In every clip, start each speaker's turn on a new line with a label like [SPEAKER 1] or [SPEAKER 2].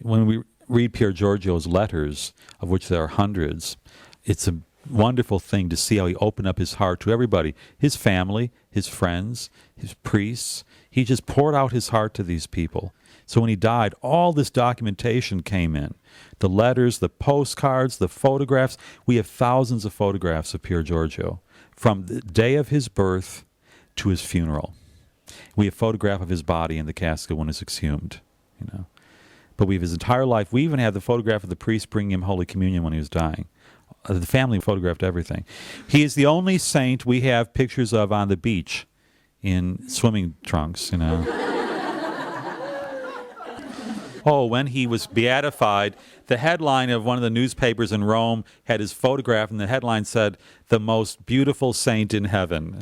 [SPEAKER 1] when we read Pier Giorgio's letters, of which there are hundreds, it's a wonderful thing to see how he opened up his heart to everybody, his family, his friends, his priests. He just poured out his heart to these people. So when he died, all this documentation came in. The letters, the postcards, the photographs. We have thousands of photographs of Pier Giorgio from the day of his birth to his funeral. We have a photograph of his body in the casket when it's exhumed, But we have his entire life. We even have the photograph of the priest bringing him Holy Communion when he was dying. The family photographed everything. He is the only saint we have pictures of on the beach in swimming trunks, Oh, when he was beatified, the headline of one of the newspapers in Rome had his photograph, and the headline said, "The most beautiful saint in heaven,"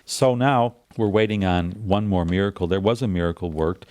[SPEAKER 1] So now we're waiting on one more miracle. There was a miracle worked.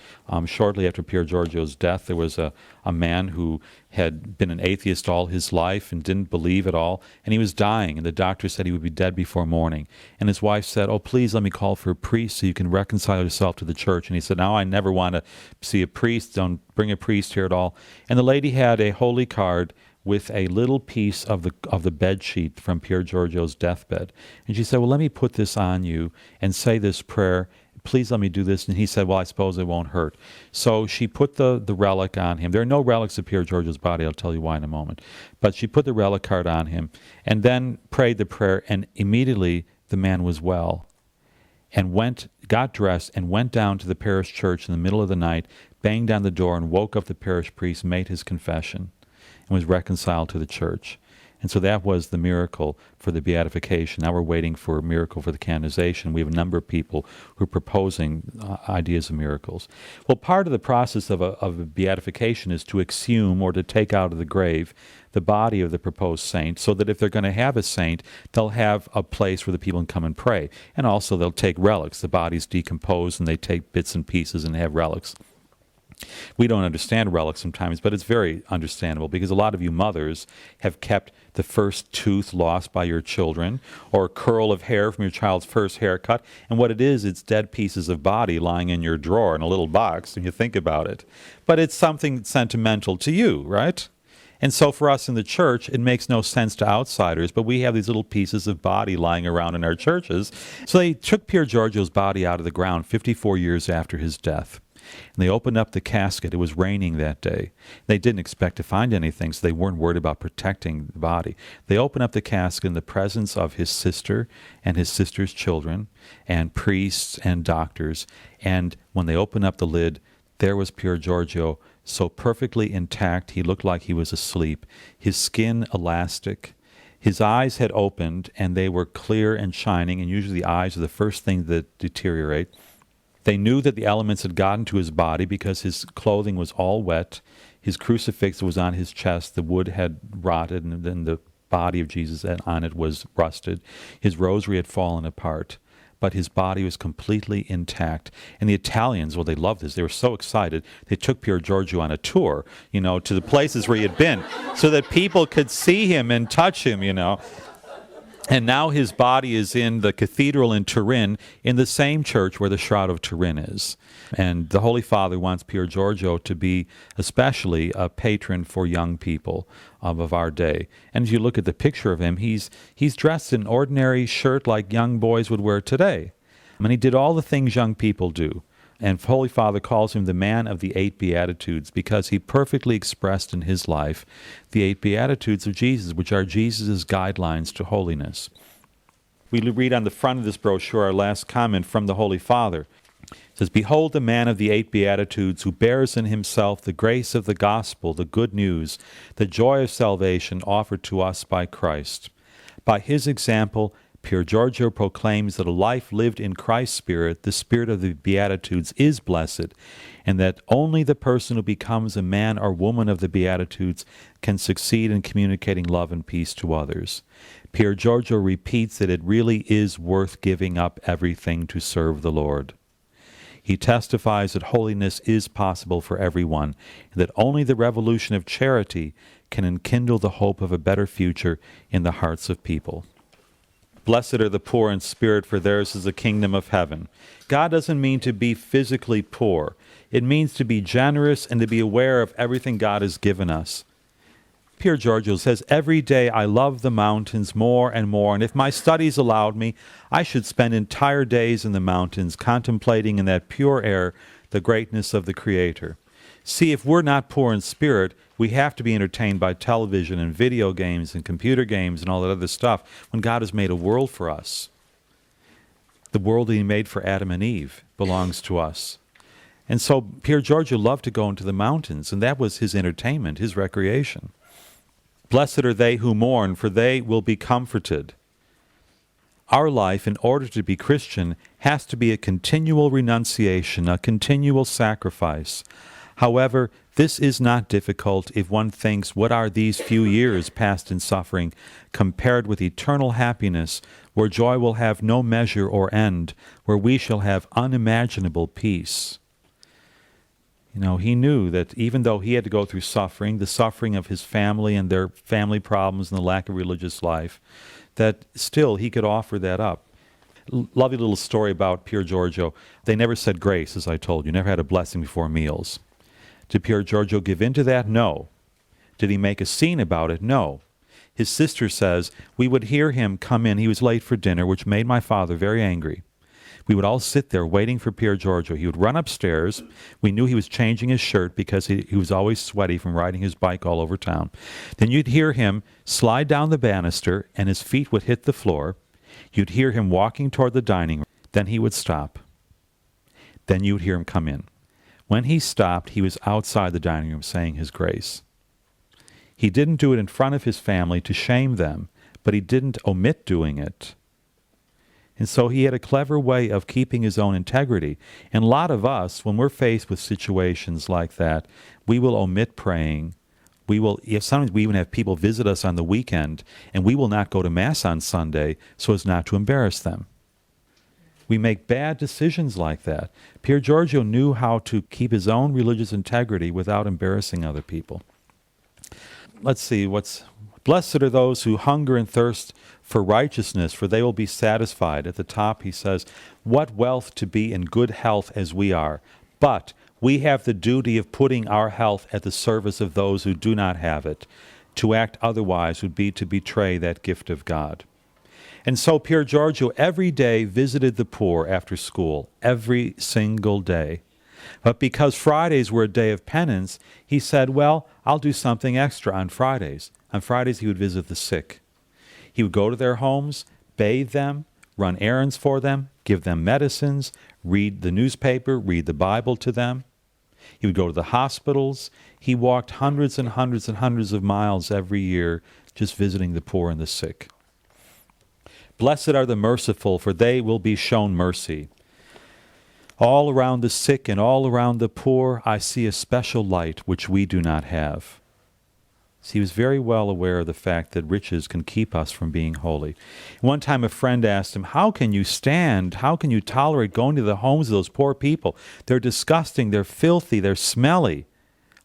[SPEAKER 1] Shortly after Pier Giorgio's death, there was a man who had been an atheist all his life and didn't believe at all, and he was dying, and the doctor said he would be dead before morning. And his wife said, "Oh, please let me call for a priest so you can reconcile yourself to the church." And he said, "Now I never want to see a priest. Don't bring a priest here at all." And the lady had a holy card with a little piece of the bed sheet from Pier Giorgio's deathbed. And she said, "Well, let me put this on you and say this prayer. Please let me do this." And he said, "Well, I suppose it won't hurt." So she put the relic on him. There are no relics of Pier Giorgio's body. I'll tell you why in a moment. But she put the relic card on him and then prayed the prayer, and immediately the man was well and got dressed and went down to the parish church in the middle of the night, banged on the door and woke up the parish priest, made his confession, and was reconciled to the church. And so that was the miracle for the beatification. Now we're waiting for a miracle for the canonization. We have a number of people who are proposing ideas of miracles. Well, part of the process of a beatification is to exhume, or to take out of the grave, the body of the proposed saint, so that if they're going to have a saint, they'll have a place where the people can come and pray. And also they'll take relics. The body's decomposed and they take bits and pieces and have relics. We don't understand relics sometimes, but it's very understandable, because a lot of you mothers have kept the first tooth lost by your children, or a curl of hair from your child's first haircut, and what it is, it's dead pieces of body lying in your drawer in a little box, and you think about it. But it's something sentimental to you, right? And so for us in the church, it makes no sense to outsiders, but we have these little pieces of body lying around in our churches. So they took Pier Giorgio's body out of the ground 54 years after his death. And they opened up the casket. It was raining that day. They didn't expect to find anything, so they weren't worried about protecting the body. They opened up the casket in the presence of his sister and his sister's children and priests and doctors. And when they opened up the lid, there was Pier Giorgio, so perfectly intact he looked like he was asleep. His skin elastic. His eyes had opened, and they were clear and shining, and usually the eyes are the first thing that deteriorate. They knew that the elements had gotten to his body because his clothing was all wet. His crucifix was on his chest. The wood had rotted, and then the body of Jesus on it was rusted. His rosary had fallen apart, but his body was completely intact. And the Italians, well, they loved this. They were so excited. They took Pier Giorgio on a tour, to the places where he had been, so that people could see him and touch him, And now his body is in the cathedral in Turin, in the same church where the Shroud of Turin is. And the Holy Father wants Pier Giorgio to be especially a patron for young people of our day. And as you look at the picture of him, he's dressed in an ordinary shirt like young boys would wear today. I mean, he did all the things young people do. And Holy Father calls him the man of the 8 Beatitudes, because he perfectly expressed in his life the 8 Beatitudes of Jesus, which are Jesus' guidelines to holiness. We read on the front of this brochure our last comment from the Holy Father. It says, "Behold the man of the 8 Beatitudes, who bears in himself the grace of the gospel, the good news, the joy of salvation offered to us by Christ. By his example, Pier Giorgio proclaims that a life lived in Christ's Spirit, the Spirit of the Beatitudes, is blessed, and that only the person who becomes a man or woman of the Beatitudes can succeed in communicating love and peace to others. Pier Giorgio repeats that it really is worth giving up everything to serve the Lord. He testifies that holiness is possible for everyone, and that only the revolution of charity can enkindle the hope of a better future in the hearts of people." Blessed are the poor in spirit, for theirs is the kingdom of heaven. God doesn't mean to be physically poor. It means to be generous and to be aware of everything God has given us. Pier Giorgio says, every day I love the mountains more and more, and if my studies allowed me, I should spend entire days in the mountains contemplating in that pure air the greatness of the Creator. See, if we're not poor in spirit, we have to be entertained by television and video games and computer games and all that other stuff when God has made a world for us. The world that He made for Adam and Eve belongs to us. And so Pier Giorgio loved to go into the mountains, and that was his entertainment, his recreation. Blessed are they who mourn, for they will be comforted. Our life, in order to be Christian, has to be a continual renunciation, a continual sacrifice. However, this is not difficult if one thinks, what are these few years passed in suffering compared with eternal happiness, where joy will have no measure or end, where we shall have unimaginable peace? You know, he knew that even though he had to go through suffering, the suffering of his family and their family problems and the lack of religious life, that still he could offer that up. Lovely little story about Pier Giorgio. They never said grace, as I told you, never had a blessing before meals. Did Pier Giorgio give in to that? No. Did he make a scene about it? No. His sister says, we would hear him come in. He was late for dinner, which made my father very angry. We would all sit there waiting for Pier Giorgio. He would run upstairs. We knew he was changing his shirt because he was always sweaty from riding his bike all over town. Then you'd hear him slide down the banister and his feet would hit the floor. You'd hear him walking toward the dining room. Then he would stop. Then you'd hear him come in. When he stopped, he was outside the dining room saying his grace. He didn't do it in front of his family to shame them, but he didn't omit doing it. And so he had a clever way of keeping his own integrity. And a lot of us, when we're faced with situations like that, we will omit praying. Sometimes we even have people visit us on the weekend, and we will not go to Mass on Sunday so as not to embarrass them. We make bad decisions like that. Pier Giorgio knew how to keep his own religious integrity without embarrassing other people. Let's see, blessed are those who hunger and thirst for righteousness, for they will be satisfied. At the top he says, what wealth to be in good health as we are. But we have the duty of putting our health at the service of those who do not have it. To act otherwise would be to betray that gift of God. And so Pier Giorgio every day visited the poor after school, every single day. But because Fridays were a day of penance, he said, well, I'll do something extra on Fridays. On Fridays he would visit the sick. He would go to their homes, bathe them, run errands for them, give them medicines, read the newspaper, read the Bible to them. He would go to the hospitals. He walked hundreds and hundreds and hundreds of miles every year just visiting the poor and the sick. Blessed are the merciful, for they will be shown mercy. All around the sick and all around the poor, I see a special light which we do not have. So he was very well aware of the fact that riches can keep us from being holy. One time a friend asked him, how can you tolerate going to the homes of those poor people? They're disgusting, they're filthy, they're smelly.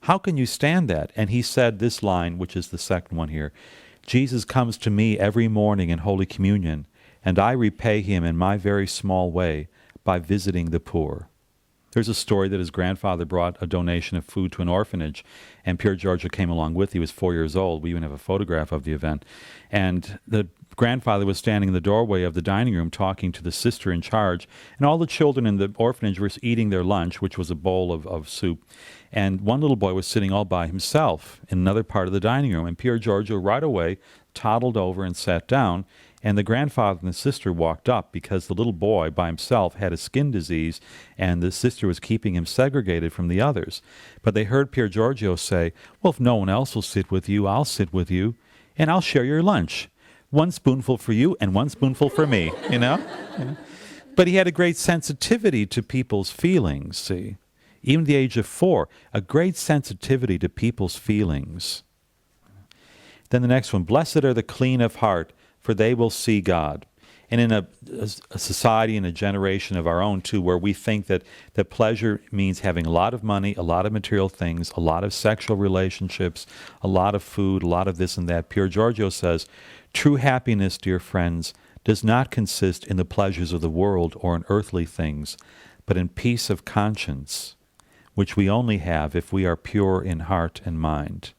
[SPEAKER 1] How can you stand that? And he said this line, which is the second one here. Jesus comes to me every morning in Holy Communion, and I repay him in my very small way by visiting the poor. There's a story that his grandfather brought a donation of food to an orphanage, and Pier Giorgio came along with. He was 4 years old. We even have a photograph of the event. And the grandfather was standing in the doorway of the dining room talking to the sister in charge, and all the children in the orphanage were eating their lunch, which was a bowl of soup. And one little boy was sitting all by himself in another part of the dining room, and Pier Giorgio right away toddled over and sat down. And the grandfather and the sister walked up because the little boy by himself had a skin disease and the sister was keeping him segregated from the others. But they heard Pier Giorgio say, well, if no one else will sit with you, I'll sit with you and I'll share your lunch. One spoonful for you and one spoonful for me, you know? But he had a great sensitivity to people's feelings, see? Even at the age of 4, a great sensitivity to people's feelings. Then the next one, blessed are the clean of heart, for they will see God. And in a society and a generation of our own, too, where we think that pleasure means having a lot of money, a lot of material things, a lot of sexual relationships, a lot of food, a lot of this and that, Pier Giorgio says, true happiness, dear friends, does not consist in the pleasures of the world or in earthly things, but in peace of conscience, which we only have if we are pure in heart and mind.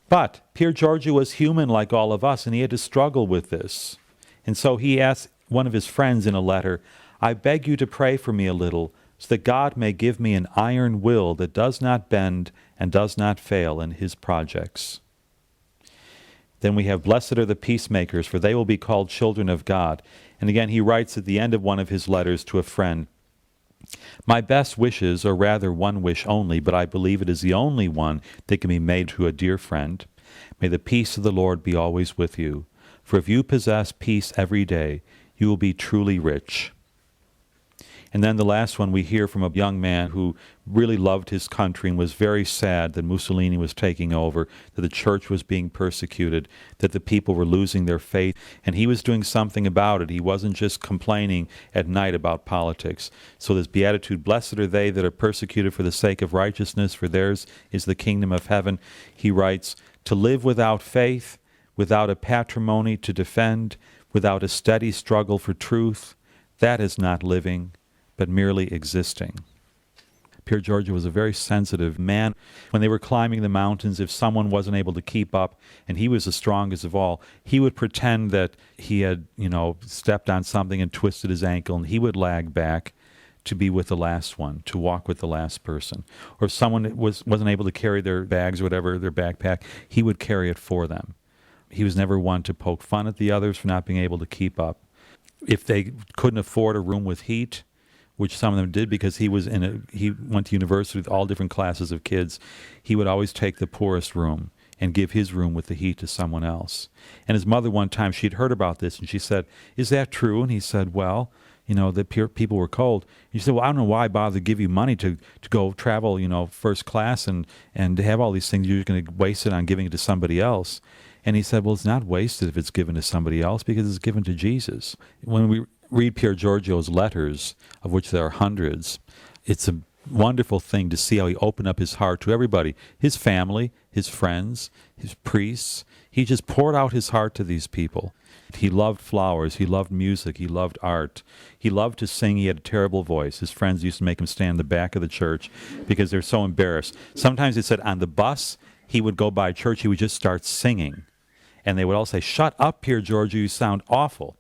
[SPEAKER 1] But Pier Giorgio was human like all of us, and he had to struggle with this. And so he asked one of his friends in a letter, "I beg you to pray for me a little, so that God may give me an iron will that does not bend and does not fail in his projects." Then we have, "Blessed are the peacemakers, for they will be called children of God." And again, he writes at the end of one of his letters to a friend, "My best wishes, or rather one wish only, but I believe it is the only one that can be made to a dear friend. May the peace of the Lord be always with you. For if you possess peace every day, you will be truly rich." And then the last one we hear from a young man who really loved his country and was very sad that Mussolini was taking over, that the church was being persecuted, that the people were losing their faith, and he was doing something about it. He wasn't just complaining at night about politics. So this beatitude, "Blessed are they that are persecuted for the sake of righteousness, for theirs is the kingdom of heaven." He writes, "To live without faith, without a patrimony to defend, without a steady struggle for truth, that is not living, but merely existing." Pier Giorgio was a very sensitive man. When they were climbing the mountains, if someone wasn't able to keep up, and he was the strongest of all, he would pretend that he had, stepped on something and twisted his ankle, and he would lag back to be with the last one, to walk with the last person. Or if someone wasn't able to carry their bags or whatever, their backpack, he would carry it for them. He was never one to poke fun at the others for not being able to keep up. If they couldn't afford a room with heat, which some of them did because he went to university with all different classes of kids, he would always take the poorest room and give his room with the heat to someone else. And his mother one time, she'd heard about this, and she said, "Is that true?" And he said, "Well, the people were cold." And she said, "Well, I don't know why I bother to give you money to go travel, first class and to have all these things. You're going to waste it on giving it to somebody else." And he said, "Well, it's not wasted if it's given to somebody else because it's given to Jesus." When we read Pier Giorgio's letters, of which there are hundreds, it's a wonderful thing to see how he opened up his heart to everybody, his family, his friends, his priests. He just poured out his heart to these people. He loved flowers, he loved music, he loved art. He loved to sing. He had a terrible voice. His friends used to make him stand in the back of the church because they're so embarrassed. Sometimes they said on the bus, he would go by church, he would just start singing. And they would all say, "Shut up, Pier Giorgio, you sound awful."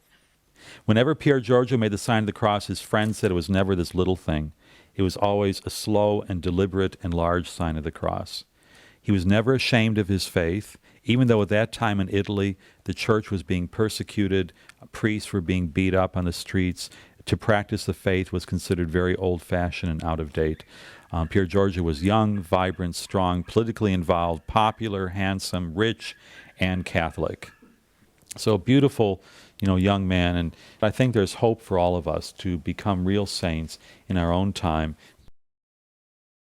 [SPEAKER 1] Whenever Pier Giorgio made the sign of the cross, his friends said it was never this little thing. It was always a slow and deliberate and large sign of the cross. He was never ashamed of his faith, even though at that time in Italy, the church was being persecuted, priests were being beat up on the streets. To practice the faith was considered very old-fashioned and out of date. Pier Giorgio was young, vibrant, strong, politically involved, popular, handsome, rich, and Catholic. So a beautiful, young man, and I think there's hope for all of us to become real saints in our own time